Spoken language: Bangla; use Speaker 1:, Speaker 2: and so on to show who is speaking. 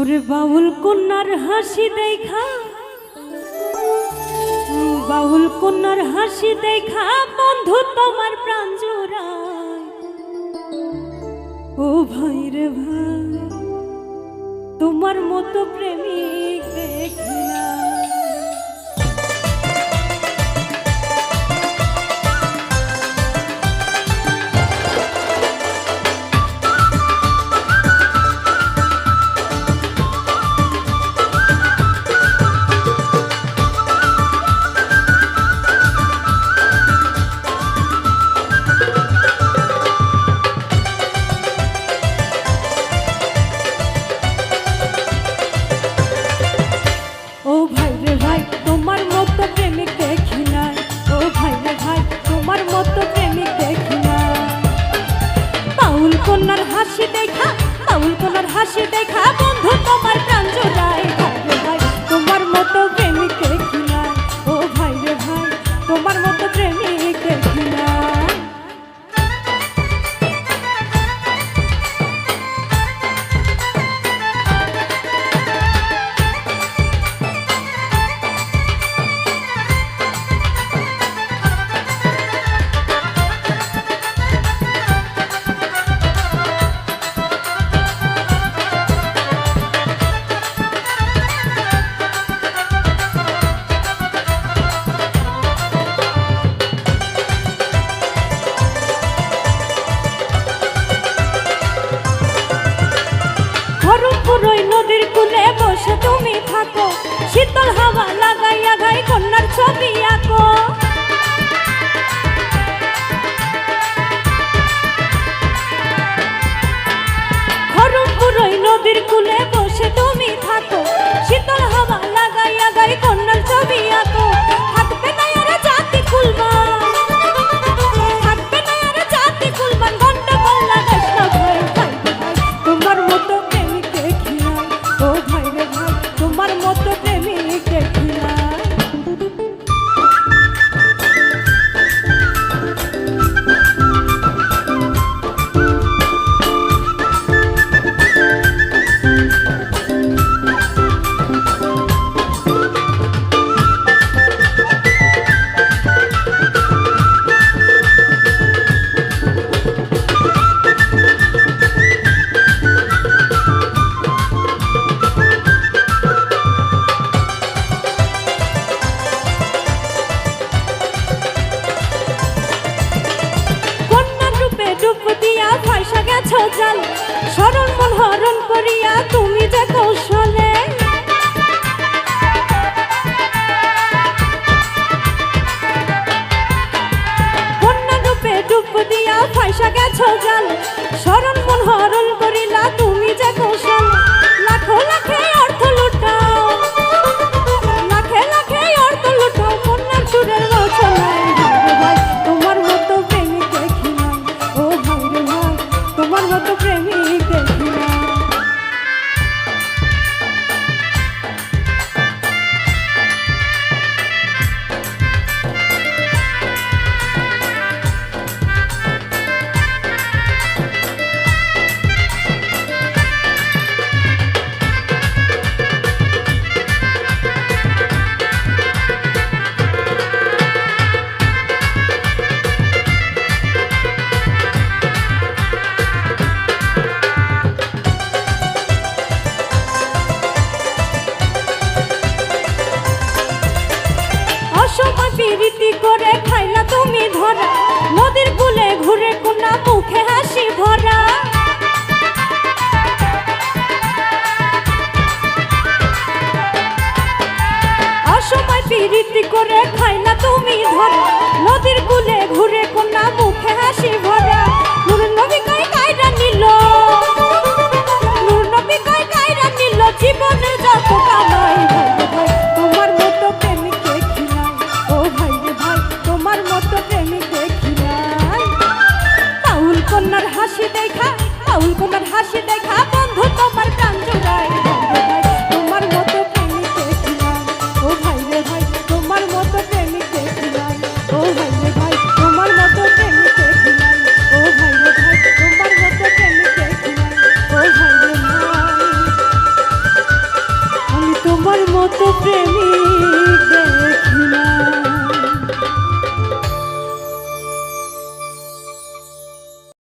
Speaker 1: ওরে বাউল কন্যার হাসি দেখা, বাউল কন্যার হাসি দেখা বন্ধু তোমার প্রাণ জোড়ায়। ও ভাই রে ভাই, তোমার মতো প্রেমিক দেখলাম। কন্যার হাসি দেখা, বাউল কন্যার হাসি দেখা বন্ধু তোমার প্রাণ জোড়ায়। ভাই রে ভাই, তোমার মতো প্রেমিক দেখি নাই। ও ভাই রে ভাই, তোমার মতো প্রেমিক দেখি নাই। নদীর কূলে বসে তুমি থাকো, শীতল হাওয়া লাগাইয়া গাই কন্যার ছবি আঁকো। খড়মপুরই নদীর কূলে বসে তুমি থাকো, শীতল হাওয়া লাগাইয়া গাই কন্যার ছবি আঁকো। থাকবে না আর জাতি কুলমান, থাকবে না আর জাতি কুলমান, গন্ডগোল লাগাইস না ভাই। ভাই রে ভাই, তোমার মতো প্রেমিক দেখি নাই। ও ভাই রে ভাই, তোমার মতো প্রেমিক দেখি নাই। স্মরণ মন হরণ করিয়া তুমি যে কৌশলে কন্যা রূপে ডুব দিয়া ফাইসা গেছো জাল। স্মরণ মন হরণ করিলা তুমি যে কৌশলে। লাখো লাখে অর্থ লুটাও, লাখে লাখে অর্থ লুটাও কন্যার সুরের রচনায়। ভাই তোমার মতো প্রেমিক দেখি নাই। ও ভাই রে ভাই, তোমার মতো প্রেমিক দেখি নাই। প্রীতি করে খাইলা তুমি ধরা, নদীর কূলে ঘুরে কোনা মুখে হাসি ভরা। অসময় প্রীতি করে খাইলা তুমি ধরা, নদীর কূলে ঘুরে কোনা মুখে হাসি ভরা। নূর নবী কই কায়রা নিল, নূর নবী কই কায়রা নিল জীবনের যত কামাই। তোমার মতো প্রেমিক দেখি নাই। ও ভাই রে ভাই, তোমার মতো প্রেমিক দেখি নাই। বাউল কন্যার হাসি দেখা, বাউল কন্যার হাসি দেখা বন্ধু তোমার প্রাণ জোড়ায়। তোমার মতো প্রেমিক দেখি নাই। ও ভাই রে ভাই, তোমার মতো প্রেমিক দেখি নাই। ও ভাই রে ভাই, তোমার মতো প্রেমিক দেখি নাই। ও ভাই রে ভাই, তোমার মতো প্রেমিক দেখি নাই। ও ভাই রে ভাই। তোমার মতো প্রেমী